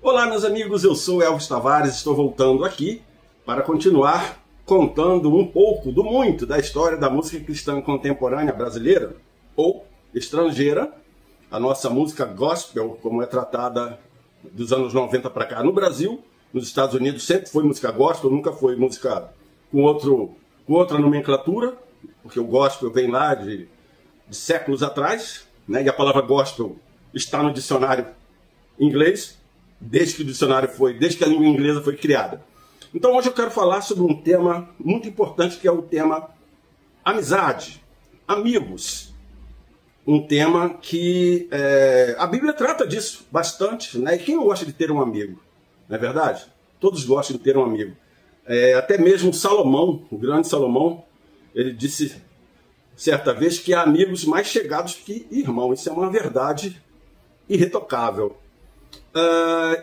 Olá, meus amigos, eu sou Elvis Tavares, estou voltando aqui para continuar contando um pouco do muito da história da música cristã contemporânea brasileira ou estrangeira, a nossa música gospel, como é tratada dos anos 90 para cá no Brasil. Nos Estados Unidos sempre foi música gospel, nunca foi música com outra nomenclatura, porque o gospel vem lá de séculos atrás, né? E a palavra gospel está no dicionário inglês, desde que a língua inglesa foi criada. Então hoje eu quero falar sobre um tema muito importante, que é o tema amizade, amigos. Um tema que a Bíblia trata disso bastante, né? E quem não gosta de ter um amigo, não é verdade? Todos gostam de ter um amigo. Até mesmo Salomão, o grande Salomão, ele disse certa vez que há amigos mais chegados que irmãos. Isso é uma verdade irretocável.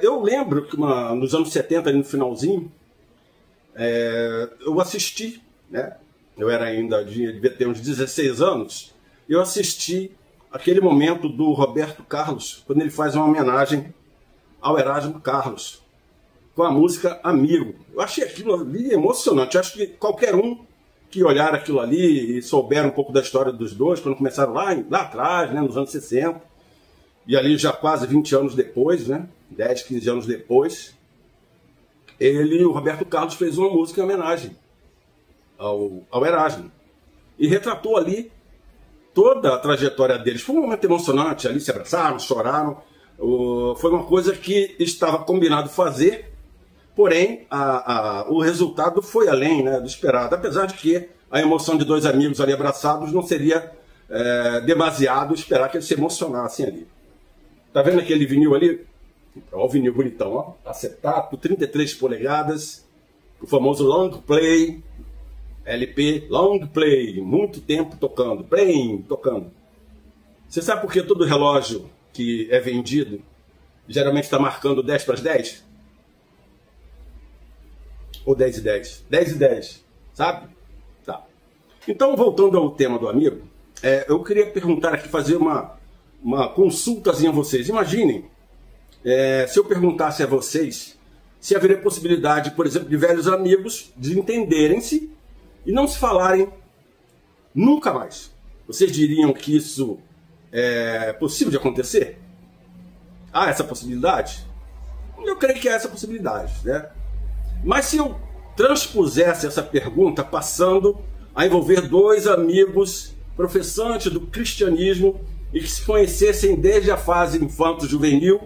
Eu lembro que nos anos 70, ali no finalzinho, eu assisti, né? Eu devia ter uns 16 anos, eu assisti aquele momento do Roberto Carlos, quando ele faz uma homenagem ao Erasmo Carlos, com a música Amigo. Eu achei aquilo ali emocionante. Eu acho que qualquer um que olhar aquilo ali e souber um pouco da história dos dois, quando começaram lá atrás, né, nos anos 60, e ali já quase 20 anos depois, né, 10, 15 anos depois, o Roberto Carlos fez uma música em homenagem ao Erasmo. E retratou ali toda a trajetória deles. Foi um momento emocionante, ali se abraçaram, choraram. Foi uma coisa que estava combinado fazer, porém o resultado foi além, né, do esperado. Apesar de que a emoção de dois amigos ali abraçados não seria demasiado esperar que eles se emocionassem ali. Tá vendo aquele vinil ali? Olha o vinil bonitão, ó. Acetato, 33 polegadas, o famoso long play, LP, long play, muito tempo tocando, tocando. Você sabe por que todo relógio que é vendido geralmente está marcando 10 para as 10? Ou 10 e 10? 10 e 10, sabe? Tá. Então, voltando ao tema do amigo, eu queria perguntar aqui, fazer uma consultazinha a vocês. Imaginem, se eu perguntasse a vocês se haveria possibilidade, por exemplo, de velhos amigos desentenderem-se e não se falarem nunca mais. Vocês diriam que isso é possível de acontecer? Há essa possibilidade? Eu creio que há essa possibilidade, né? Mas se eu transpusesse essa pergunta passando a envolver dois amigos professantes do cristianismo e que se conhecessem desde a fase infanto-juvenil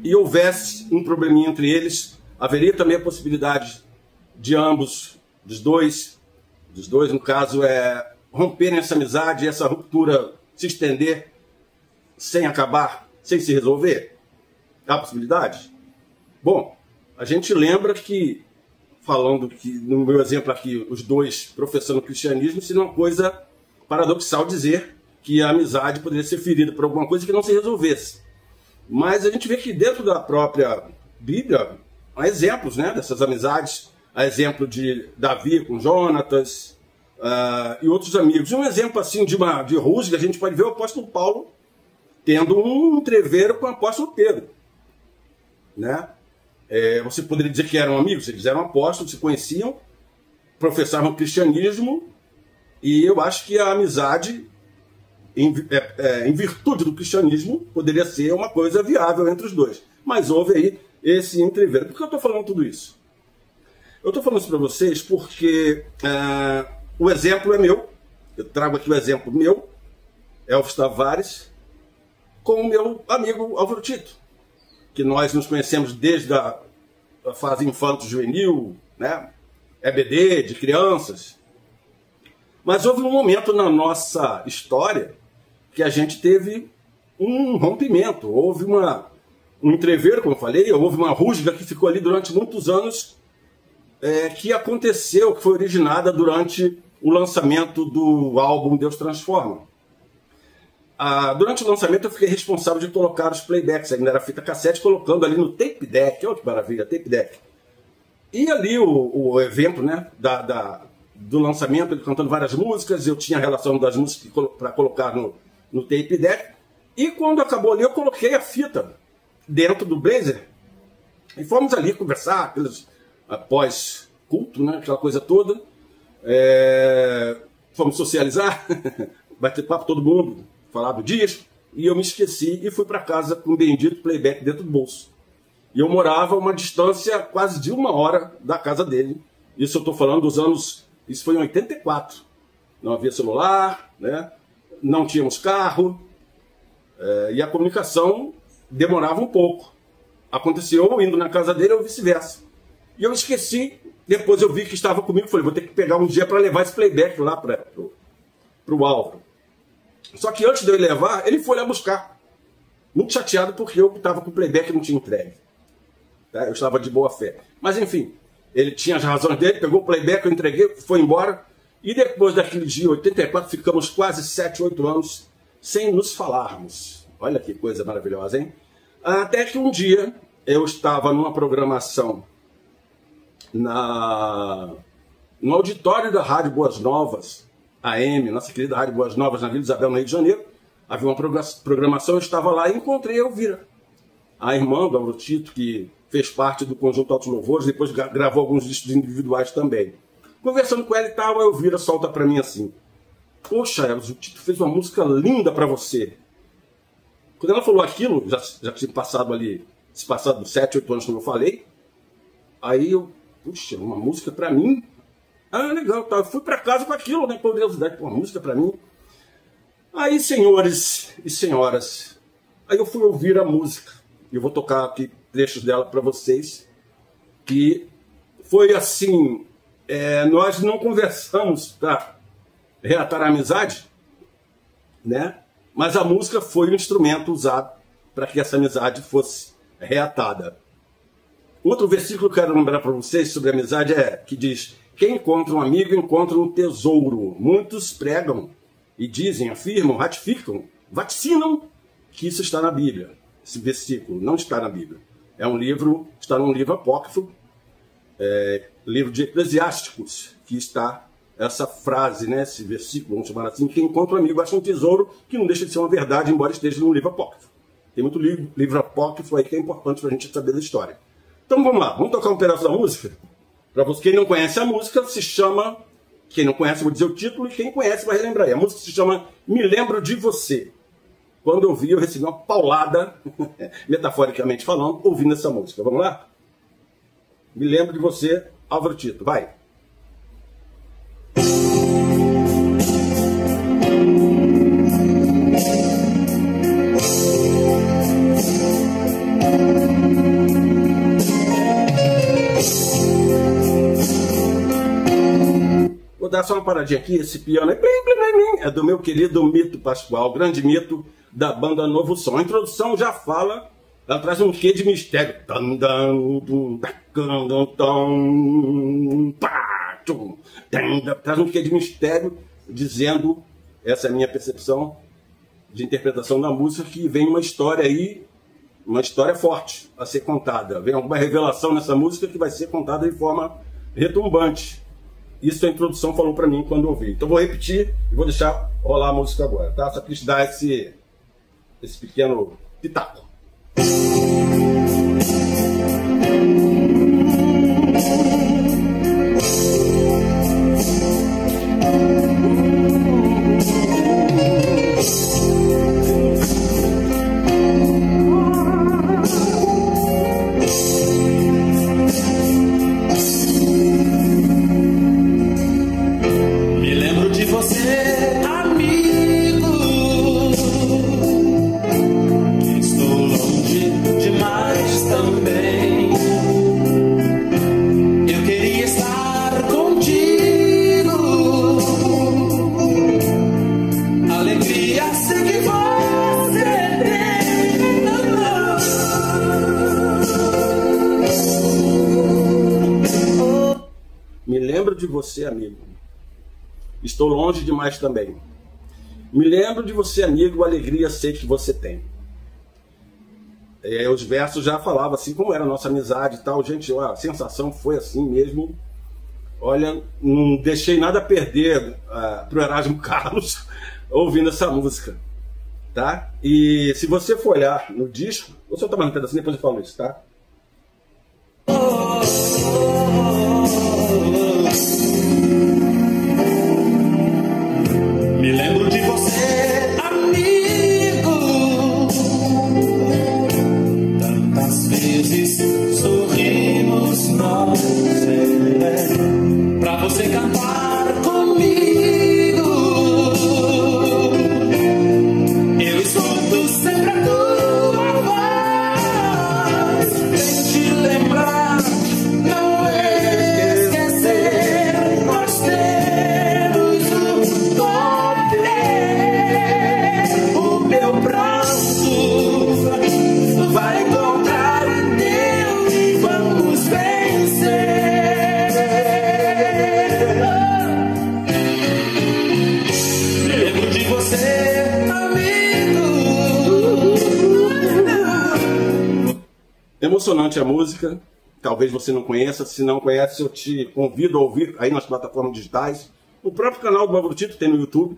e houvesse um probleminha entre eles, haveria também a possibilidade de ambos, dos dois no caso, romperem essa amizade e essa ruptura se estender sem acabar, sem se resolver? Há possibilidade? Bom, a gente lembra que, falando que, no meu exemplo aqui, os dois professando o cristianismo, seria uma coisa paradoxal dizer que a amizade poderia ser ferida por alguma coisa que não se resolvesse. Mas a gente vê que dentro da própria Bíblia há exemplos, né, dessas amizades. Há exemplo de Davi com Jonatas e outros amigos. Um exemplo assim de rusga, a gente pode ver o apóstolo Paulo tendo um entreveiro com o apóstolo Pedro, né? Você poderia dizer que eram amigos, eles eram apóstolos, se conheciam, professavam o cristianismo, e eu acho que a amizade, em virtude do cristianismo, poderia ser uma coisa viável entre os dois. Mas houve aí esse entreveiro. Por que eu estou falando tudo isso? Eu estou falando isso para vocês porque o exemplo é meu. Eu trago aqui o exemplo meu, Elvis Tavares, com o meu amigo Álvaro Tito, que nós nos conhecemos desde a fase infanto-juvenil, né? EBD, de crianças. Mas houve um momento na nossa história que a gente teve um rompimento, houve um entreveiro, como eu falei, houve uma rusga que ficou ali durante muitos anos, que aconteceu, que foi originada durante o lançamento do álbum Deus Transforma. Durante o lançamento eu fiquei responsável de colocar os playbacks, ainda era fita cassete, colocando ali no tape deck. Olha que maravilha, tape deck. E ali o evento, né, do lançamento, ele cantando várias músicas, eu tinha a relação das músicas para colocar no tape deck, e quando acabou ali eu coloquei a fita dentro do Blazer e fomos ali conversar, após culto, né? Aquela coisa toda. Fomos socializar, bater papo todo mundo, falar do disco, e eu me esqueci e fui para casa com um bendito playback dentro do bolso. E eu morava a uma distância quase de 1 hora da casa dele. Isso eu estou falando dos anos... Isso foi em 84. Não havia celular, né? Não tínhamos carro, e a comunicação demorava um pouco. Aconteceu indo na casa dele ou vice-versa. E eu esqueci, depois eu vi que estava comigo, falei, vou ter que pegar um dia para levar esse playback lá para o Álvaro. Só que antes de eu levar, ele foi lá buscar. Muito chateado porque eu estava com o playback e não tinha entregue. Tá? Eu estava de boa fé. Mas enfim, ele tinha as razões dele, pegou o playback, eu entreguei, foi embora. E depois daquele dia, 84, ficamos quase 7, 8 anos sem nos falarmos. Olha que coisa maravilhosa, hein? Até que um dia eu estava numa programação no auditório da Rádio Boas Novas, AM, nossa querida Rádio Boas Novas, na Vila Isabel, no Rio de Janeiro. Havia uma programação, eu estava lá e encontrei a Elvira, a irmã do Álvaro Tito, que fez parte do Conjunto Altos Louvores, depois gravou alguns discos individuais também. Conversando com ela e tal, a Elvira solta para mim assim: poxa, Elvis, o Tito fez uma música linda para você. Quando ela falou aquilo, já tinha passado ali, se passado 7, 8 anos, como eu falei, aí eu, puxa, uma música para mim? Ah, legal, tá. Eu fui para casa com aquilo, né, curiosidade, uma música para mim. Aí, senhores e senhoras, aí eu fui ouvir a música. Eu vou tocar aqui trechos dela para vocês, que foi assim, nós não conversamos para reatar a amizade, né? Mas a música foi um instrumento usado para que essa amizade fosse reatada. Outro versículo que eu quero lembrar para vocês sobre a amizade que diz: quem encontra um amigo encontra um tesouro. Muitos pregam e dizem, afirmam, ratificam, vaticinam que isso está na Bíblia. Esse versículo não está na Bíblia. É um livro, está num livro apócrifo, livro de Eclesiásticos, que está essa frase, né, esse versículo, vamos chamar assim: quem encontra um amigo acha um tesouro, que não deixa de ser uma verdade, embora esteja num livro apócrifo. Tem muito livro apócrifo aí que é importante para a gente saber da história. Então vamos lá, vamos tocar um pedaço da música? Para você, quem não conhece a música, se chama... Quem não conhece, vou dizer o título, e quem conhece vai relembrar aí. A música se chama Me Lembro de Você. Quando eu vi, eu recebi uma paulada, metaforicamente falando, ouvindo essa música. Vamos lá? Me Lembro de Você, Álvaro Tito. Vai! Vou dar só uma paradinha aqui, esse piano é do meu querido Mito Pascoal, grande mito da banda Novo Som. A introdução já fala, ela traz um quê de mistério. Traz um quê de mistério, dizendo, essa é a minha percepção de interpretação da música, que vem uma história aí, uma história forte a ser contada. Vem alguma revelação nessa música que vai ser contada de forma retumbante. Isso a introdução falou para mim quando eu ouvi. Então vou repetir e vou deixar rolar a música agora, tá? Só quis dar esse pequeno pitaco. Me lembro de você, amigo. Estou longe demais também. Me lembro de você, amigo, alegria sei que você tem. Os versos já falavam assim como era a nossa amizade e tal. Gente, a sensação foi assim mesmo. Olha, não deixei nada a perder pro Erasmo Carlos ouvindo essa música. tá? E se você for olhar no disco, vou soltar mais um pedacinho, depois eu falo isso, tá? Me lembro de você, amigo. Tantas vezes sorrimos nós, pra você cantar comigo. Eu escuto sempre a tua voz, vem te lembrar, não esquecer. Nós temos o poder, o meu pranto vai encontrar o teu e vamos vencer. Lembro de você, amigo. Emocionante a música, talvez você não conheça. Se não conhece, eu te convido a ouvir aí nas plataformas digitais. O próprio canal do Álvaro Tito tem no YouTube,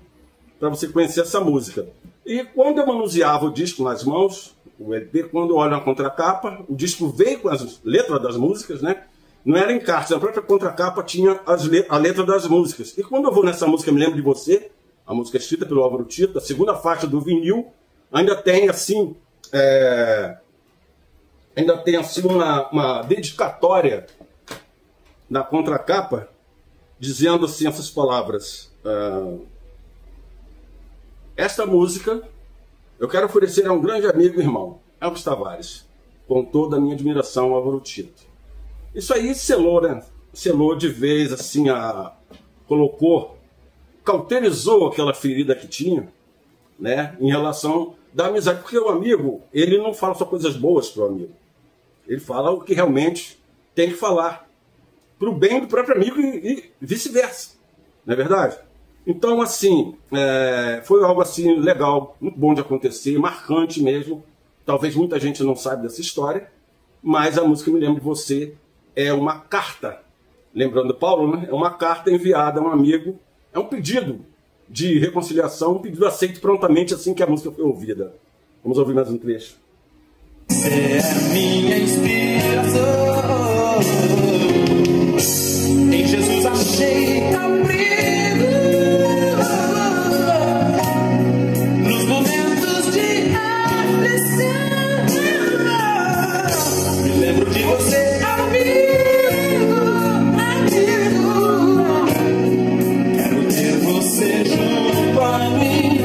para você conhecer essa música. E quando eu manuseava o disco nas mãos, o LP, quando eu olho na contracapa, o disco veio com as letras das músicas, né? Não era encarte, na própria contracapa tinha a letra das músicas. E quando eu vou nessa música, Me Lembro de Você, a música escrita pelo Álvaro Tito, a segunda faixa do vinil, ainda tem assim uma dedicatória na contracapa, dizendo assim essas palavras: esta música eu quero oferecer a um grande amigo e irmão, Elvis Tavares, com toda a minha admiração ao Álvaro Tito. Isso aí selou, né? Selou de vez, assim, cauterizou aquela ferida que tinha, né? Em relação da amizade, porque o amigo, ele não fala só coisas boas para o amigo. Ele fala o que realmente tem que falar, para o bem do próprio amigo e vice-versa, não é verdade? Então, assim, foi algo assim legal, muito bom de acontecer, marcante mesmo. Talvez muita gente não saiba dessa história, mas a música Me Lembro de Você é uma carta, lembrando Paulo, né? É uma carta enviada a um amigo, é um pedido de reconciliação, um pedido aceito prontamente assim que a música foi ouvida. Vamos ouvir mais um trecho. Você é minha inspiração, em Jesus achei abrigo, nos momentos de aflição. Me lembro de você, amigo, amigo. Quero ter você junto a mim,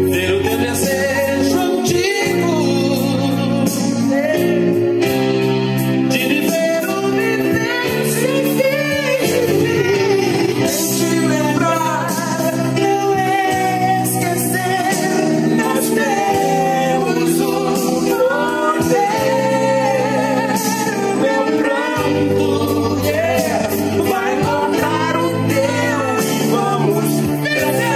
ver o teu desejo antigo de viver o viver sem fim. Te lembrar, não esquecer, nós temos o poder. Meu pranto, vai encontrar o teu e vamos vencer.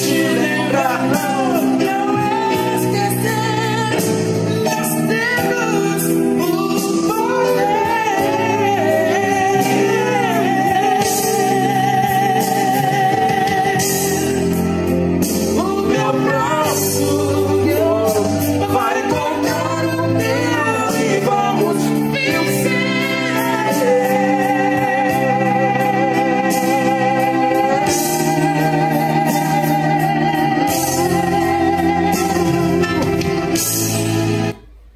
Te lembrar, não esquecer, nós temos o poder. O meu braço vai encontrar o teu e vamos vencer.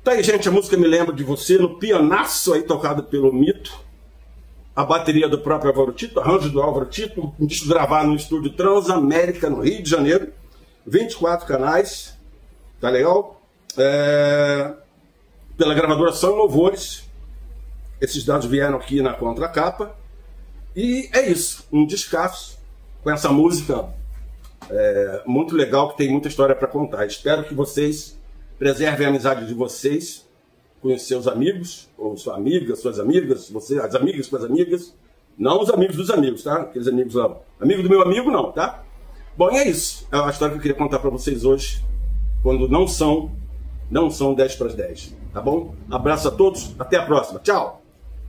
Tá aí, gente, a música Me Lembro de Você, no pianaço aí tocado pelo Mito, a bateria do próprio Álvaro Tito, arranjo do Álvaro Tito, um disco gravado no estúdio Transamérica, no Rio de Janeiro, 24 canais, tá legal? Pela gravadora São Louvores, esses dados vieram aqui na contracapa, e é isso, um descasso com essa música muito legal, que tem muita história para contar. Espero que vocês preservem a amizade de vocês com os seus amigos, ou sua amiga, suas amigas, as amigas com as amigas, não os amigos dos amigos, tá? Aqueles amigos lá. Amigo do meu amigo, não, tá? Bom, e é isso. É a história que eu queria contar para vocês hoje, quando não são 10 para as 10, tá bom? Abraço a todos, até a próxima. Tchau!